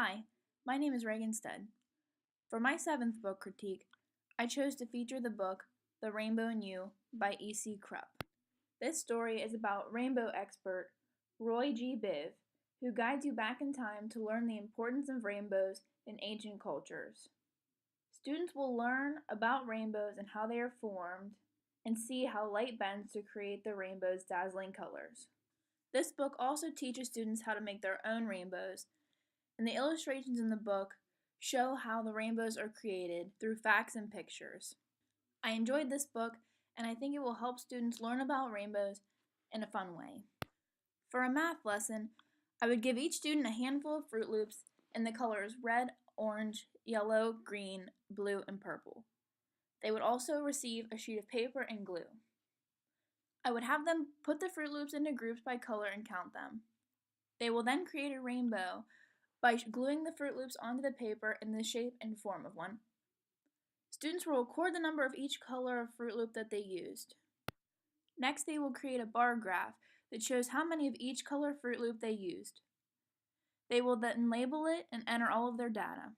Hi, my name is Reagan Stead. For my seventh book critique, I chose to feature the book The Rainbow in You by E.C. Krupp. This story is about rainbow expert Roy G. Biv, who guides you back in time to learn the importance of rainbows in ancient cultures. Students will learn about rainbows and how they are formed, and see how light bends to create the rainbow's dazzling colors. This book also teaches students how to make their own rainbows, and the illustrations in the book show how the rainbows are created through facts and pictures. I enjoyed this book, and I think it will help students learn about rainbows in a fun way. For a math lesson, I would give each student a handful of Fruit Loops in the colors red, orange, yellow, green, blue, and purple. They would also receive a sheet of paper and glue. I would have them put the Fruit Loops into groups by color and count them. They will then create a rainbow by gluing the Fruit Loops onto the paper in the shape and form of one. Students will record the number of each color of Fruit Loop that they used. Next, they will create a bar graph that shows how many of each color Fruit Loop they used. They will then label it and enter all of their data.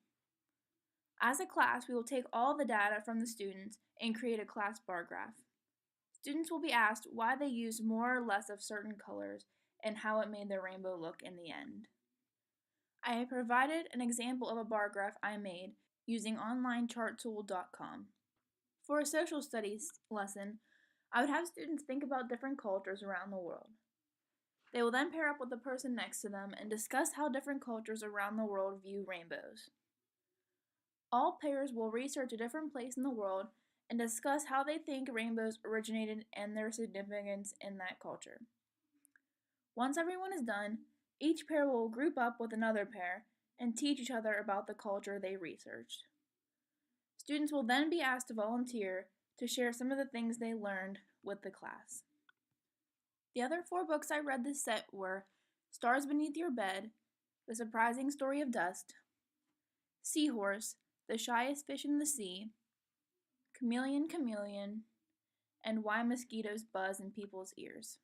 As a class, we will take all the data from the students and create a class bar graph. Students will be asked why they used more or less of certain colors and how it made their rainbow look in the end. I have provided an example of a bar graph I made using onlinecharttool.com. For a social studies lesson, I would have students think about different cultures around the world. They will then pair up with the person next to them and discuss how different cultures around the world view rainbows. All pairs will research a different place in the world and discuss how they think rainbows originated and their significance in that culture. Once everyone is done, each pair will group up with another pair and teach each other about the culture they researched. Students will then be asked to volunteer to share some of the things they learned with the class. The other 4 books I read this set were Stars Beneath Your Bed, The Surprising Story of Dust, Seahorse, The Shyest Fish in the Sea, Chameleon Chameleon, and Why Mosquitoes Buzz in People's Ears.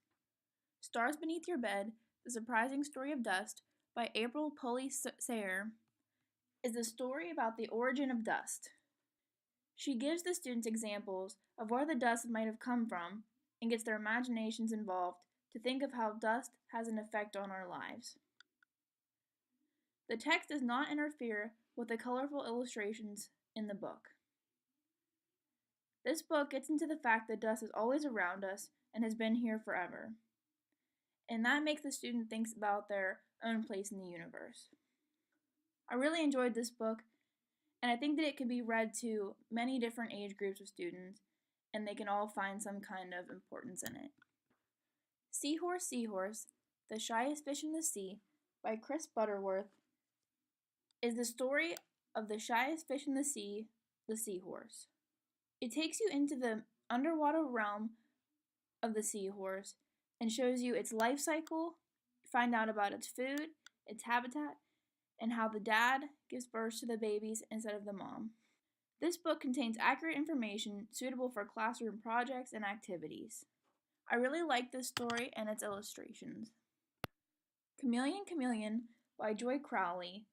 Stars Beneath Your Bed, The Surprising Story of Dust by April Pulley Sayre is a story about the origin of dust. She gives the students examples of where the dust might have come from and gets their imaginations involved to think of how dust has an effect on our lives. The text does not interfere with the colorful illustrations in the book. This book gets into the fact that dust is always around us and has been here forever, and that makes the student think about their own place in the universe. I really enjoyed this book, and I think that it can be read to many different age groups of students, and they can all find some kind of importance in it. Seahorse, Seahorse, The Shyest Fish in the Sea by Chris Butterworth is the story of the shyest fish in the sea, the seahorse. It takes you into the underwater realm of the seahorse and shows you its life cycle, find out about its food, its habitat, and how the dad gives birth to the babies instead of the mom. This book contains accurate information suitable for classroom projects and activities. I really like this story and its illustrations. Chameleon Chameleon by Joy Crowley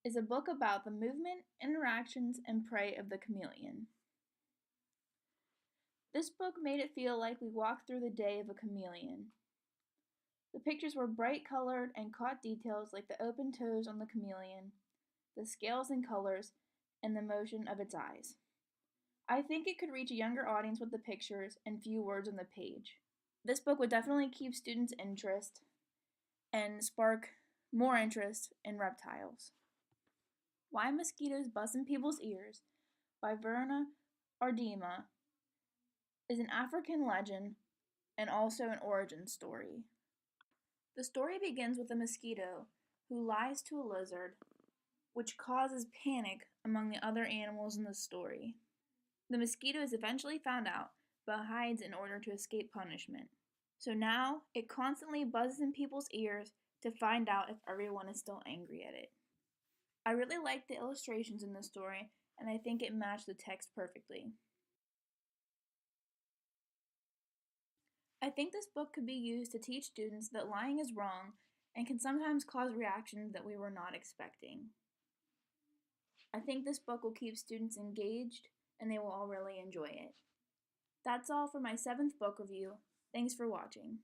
is a book about the movement, interactions, and prey of the chameleon. This book made it feel like we walked through the day of a chameleon. The pictures were bright colored and caught details like the open toes on the chameleon, the scales and colors, and the motion of its eyes. I think it could reach a younger audience with the pictures and few words on the page. This book would definitely keep students' interest and spark more interest in reptiles. Why Mosquitoes Buzz in People's Ears by Verna Ardema is an African legend and also an origin story. The story begins with a mosquito who lies to a lizard, which causes panic among the other animals in the story. The mosquito is eventually found out, but hides in order to escape punishment. So now it constantly buzzes in people's ears to find out if everyone is still angry at it. I really liked the illustrations in the story, and I think it matched the text perfectly. I think this book could be used to teach students that lying is wrong and can sometimes cause reactions that we were not expecting. I think this book will keep students engaged and they will all really enjoy it. That's all for my 7th book review. Thanks for watching.